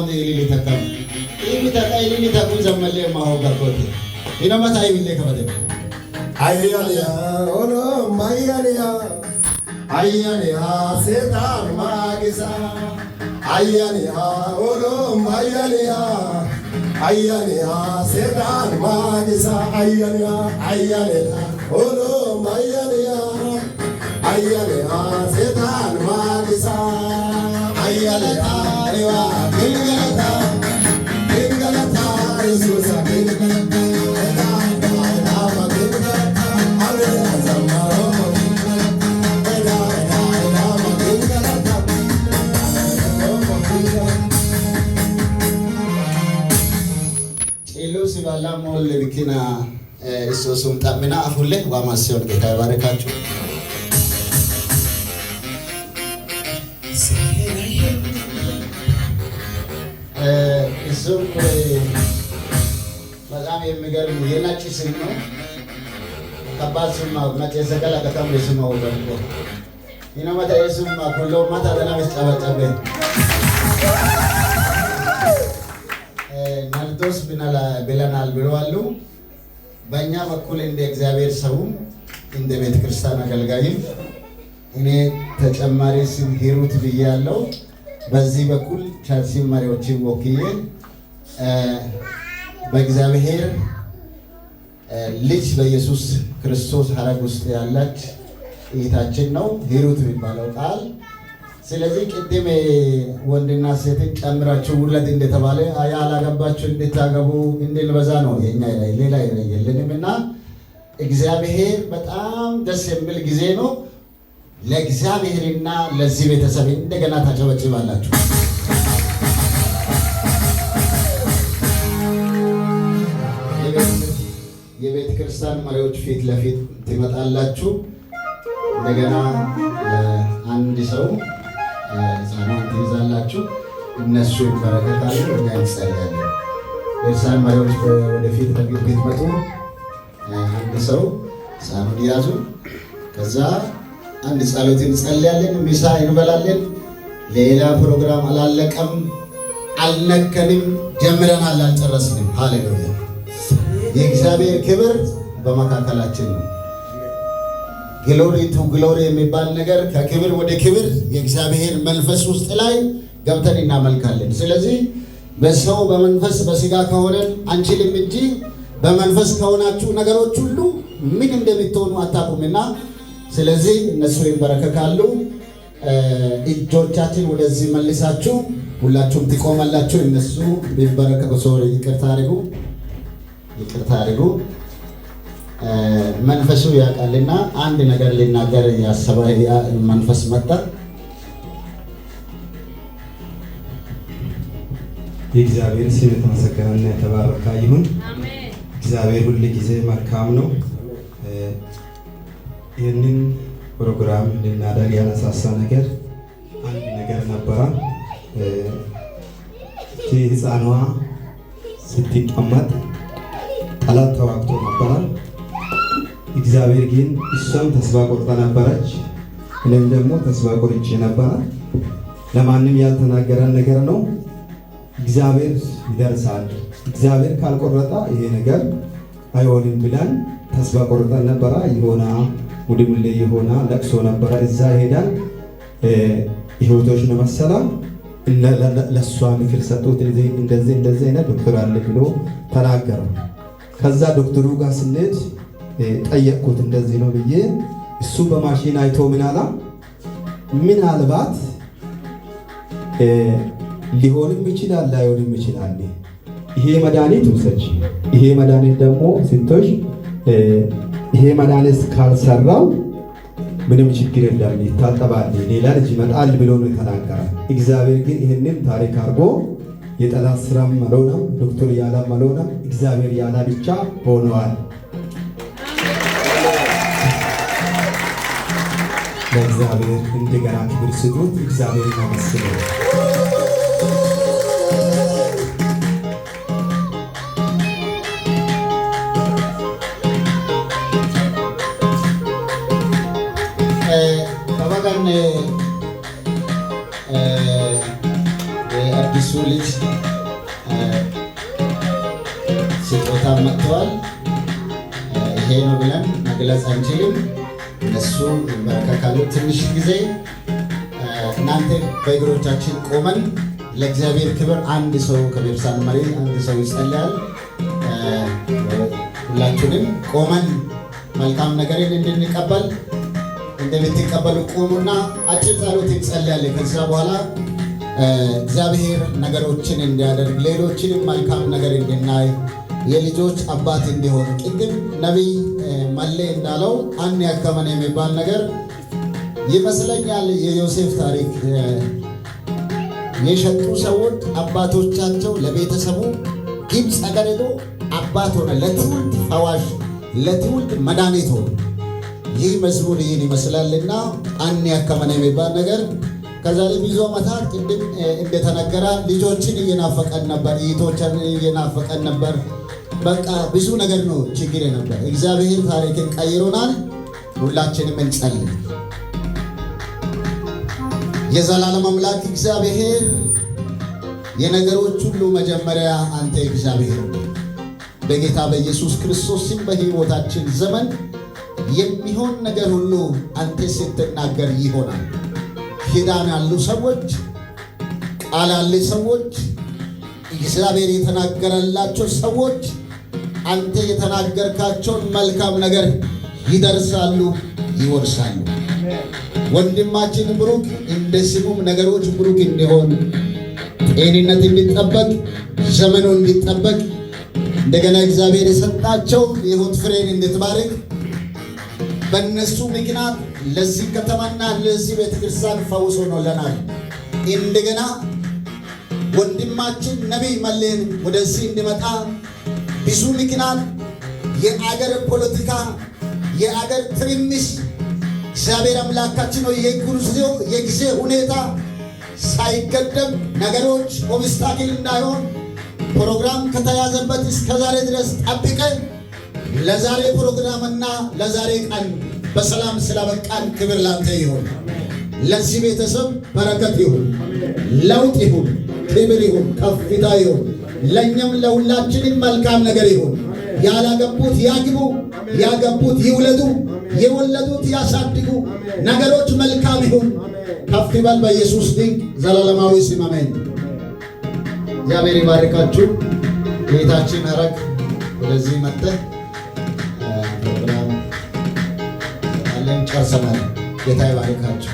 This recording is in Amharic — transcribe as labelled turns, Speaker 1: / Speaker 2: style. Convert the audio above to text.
Speaker 1: sound ili takam ili takun zamalle ma hoga kote ina mata ai bille kabade
Speaker 2: ayya ono mayya ayya sedan magisa ayya ono mayya ayya sedan magisa ayya ono mayya ayya sedan magisa ayya aywa bilgalata isusa bilgalata
Speaker 1: Sibala mol bikina isosum tamina afulle wa masion ke kay barakachu isum በጣም የሚገርም የናጭ ስም ነው ከባድ ስም ነው ናጭ ሰቀላ ከተም ስም ነው ወንዶ ይናማታ የስም ሁሉ ማታ ደና መስጫበጫበ ናልዶስ ብለናል ብለዋሉ በእኛ በኩል እንደ እግዚአብሔር ሰው እንደ ቤተ ክርስቲያን አገልጋይም እኔ ተጨማሪ ስም ሂሩት ብያለሁ በዚህ በኩል ቸርች መሪዎችን ወክዬ በእግዚአብሔር ልጅ በኢየሱስ ክርስቶስ ሐረግ ውስጥ ያለች እህታችን ነው ሂሩት የሚባለው ቃል ስለዚህ ቅድም ወንድና ሴትን ጨምራችሁ ውለት እንደተባለ ያላገባችሁ እንድታገቡ እንድንበዛ ነው የኛ ሌላ የለንምና እግዚአብሔር በጣም ደስ የሚል ጊዜ ነው ለእግዚአብሔርና ለዚህ ቤተሰብ እንደገና ታጨበጭባላችሁ የቤተ ክርስቲያን መሪዎች ፊት ለፊት ትመጣላችሁ እንደገና አንድ ሰው ጻናን ትይዛላችሁ እነሱ ይበረከታሉ እኛ እንጸልያለን የቤተክርስቲያን መሪዎች ወደፊት ብትመጡ አንድ ሰው ጻኑን ያዙ ከዛ አንድ ጸሎት እንጸልያለን ምሳ እንበላለን ሌላ ፕሮግራም አላለቀም አልነከንም ጀምረናል አልጨረስንም ሃሌሉያ የእግዚአብሔር ክብር በመካከላችን ነው ግሎሪ ቱ ግሎሪ የሚባል ነገር ከክብር ወደ ክብር የእግዚአብሔር መንፈስ ውስጥ ላይ ገብተን እናመልካለን ስለዚህ በሰው በመንፈስ በስጋ ከሆነን አንችልም እንጂ በመንፈስ ከሆናችሁ ነገሮች ሁሉ ምን እንደምትሆኑ አታውቁምና ስለዚህ እነሱ ይበረከካሉ እጆቻችን ወደዚህ መልሳችሁ ሁላችሁም ትቆማላችሁ እነሱ ይበረከኩ ሶሪ ይቅርታ አድርጉ መንፈሱ ያቃልና አንድ ነገር ሊናገር ያሰበ መንፈስ መጣ
Speaker 3: የእግዚአብሔር ስም የተመሰገነና የተባረከ ይሁን አሜን እግዚአብሔር ሁሉ ጊዜ መልካም ነው ይህንን ፕሮግራም ልናደርግ ያነሳሳ ነገር አንድ ነገር ነበረ ህፃኗ ስትቀመጥ ጠላት ተዋግቶ ነበረ እግዚአብሔር ግን እሷም ተስፋ ቆርጣ ነበረች እኔም ደግሞ ተስፋ ቆርጬ ነበረ ለማንም ያልተናገረን ነገር ነው እግዚአብሔር ይደርሳል እግዚአብሔር ካልቆረጣ ይሄ ነገር አይሆንም ብለን ተስፋ ቆርጠን ነበረ ይሆና ሙድሙሌ ይሆና ለቅሶ ነበረ እዛ ሄዳን ይሁቶች ነው መሰላ ለሷ ምክር ሰጡት እንደዚህ አይነት ዶክተር አለ ብሎ ተናገረ ከዛ ዶክተሩ ጋር ስንሄድ ጠየቅኩት እንደዚህ ነው ብዬ እሱ በማሽን አይቶ ምናልባት ሊሆንም ይችላል ላይሆንም ይችላል ይሄ መድኃኒት ውሰጂ ይሄ መድኃኒት ደግሞ ስንቶሽ ይሄ መድኃኒት ካልሰራው ምንም ችግር የለም ይታጠባል ሌላ ልጅ ይመጣል ብሎ ነው ተናገረ እግዚአብሔር ግን ይሄንን ታሪክ አርጎ የጠላት ስራም ማለውና ዶክተር ያላ ማለውና እግዚአብሔር ያላ ብቻ ሆነዋል ለእግዚአብሔር እንደገና ክብር ስጡት እግዚአብሔር ይመስገን
Speaker 1: አዲሱ ልጅ ስጦታ መጥተዋል። ይሄ ነው ብለን መግለጽ አንችልም። እነሱ ይመረካካሉ። ትንሽ ጊዜ እናንተ በእግሮቻችን ቆመን ለእግዚአብሔር ክብር አንድ ሰው ከቤርሳን መሪ አንድ ሰው ይጸልያል። ሁላችንም ቆመን መልካም ነገርን እንድንቀበል እንደምትቀበሉ ቆሙና አጭር ጸሎት እንጸልያለን። ከዛ በኋላ እግዚአብሔር ነገሮችን እንዲያደርግ ሌሎችንም መልካም ነገር እንድናይ የልጆች አባት እንዲሆን ቅድም ነቢይ መሌ እንዳለው አን ያከመን የሚባል ነገር ይመስለኛል። የዮሴፍ ታሪክ የሸጡ ሰዎች አባቶቻቸው ለቤተሰቡ ግብፅ አገር ሄዶ አባት ሆነ፣ ለትውልድ ፈዋሽ፣ ለትውልድ መድኃኒት ሆነ። ይህ መዝሙር ይህን ይመስላልና አን ያከመን የሚባል ነገር ከዛሬ ብዙ ዓመታት ቅድም እንደተነገረ ልጆችን እየናፈቀን ነበር፣ እህቶችን እየናፈቀን ነበር። በቃ ብዙ ነገር ነው ችግር ነበር። እግዚአብሔር ታሪክን ቀይሮናል። ሁላችንም እንጸልይ። የዘላለም አምላክ እግዚአብሔር የነገሮች ሁሉ መጀመሪያ አንተ እግዚአብሔር በጌታ በኢየሱስ ክርስቶስ ስም በሕይወታችን ዘመን የሚሆን ነገር ሁሉ አንተ ስትናገር ይሆናል። ኪዳን ያሉ ሰዎች፣ ቃል ያለ ሰዎች፣ እግዚአብሔር የተናገረላቸው ሰዎች አንተ የተናገርካቸውን መልካም ነገር ይደርሳሉ፣ ይወርሳሉ። ወንድማችን ብሩክ እንደ ስሙም ነገሮች ብሩክ እንዲሆን ጤንነት እንዲጠበቅ ዘመኑ እንዲጠበቅ እንደገና እግዚአብሔር የሰጣቸው የሕይወት ፍሬን እንድትባርክ በእነሱ ምክንያት ለዚህ ከተማና ለዚህ ቤተክርስቲያን ፈውስ ሆኖልናል። እንደገና ወንድማችን ነቢይ መሌን ወደዚህ እንዲመጣ ብዙ ምክንያት የአገር ፖለቲካ የአገር ትርምስ እግዚአብሔር አምላካችን ነው የጊዜ ሁኔታ ሳይገደም ነገሮች ኦብስታክል እንዳይሆን ፕሮግራም ከተያዘበት እስከ ዛሬ ድረስ ጠብቀን ለዛሬ ፕሮግራምና ለዛሬ ቀን በሰላም ስላበቃን ክብር ላንተ ይሁን። ለዚህ ቤተሰብ በረከት ይሁን፣ ለውጥ ይሁን፣ ክብር ይሁን፣ ከፍታ ይሁን። ለእኛም ለሁላችንም መልካም ነገር ይሁን። ያላገቡት ያግቡ፣ ያገቡት ይውለዱ፣ የወለዱት ያሳድጉ። ነገሮች መልካም ይሁን። ከፍ ይበል በኢየሱስ ድንቅ ዘላለማዊ ስም አሜን። እግዚአብሔር ይባርካችሁ። ጌታችን አረግ ወደዚህ መጥተህ ፕሮግራም አለን ጨርሰናል። ጌታ ይባርካችሁ።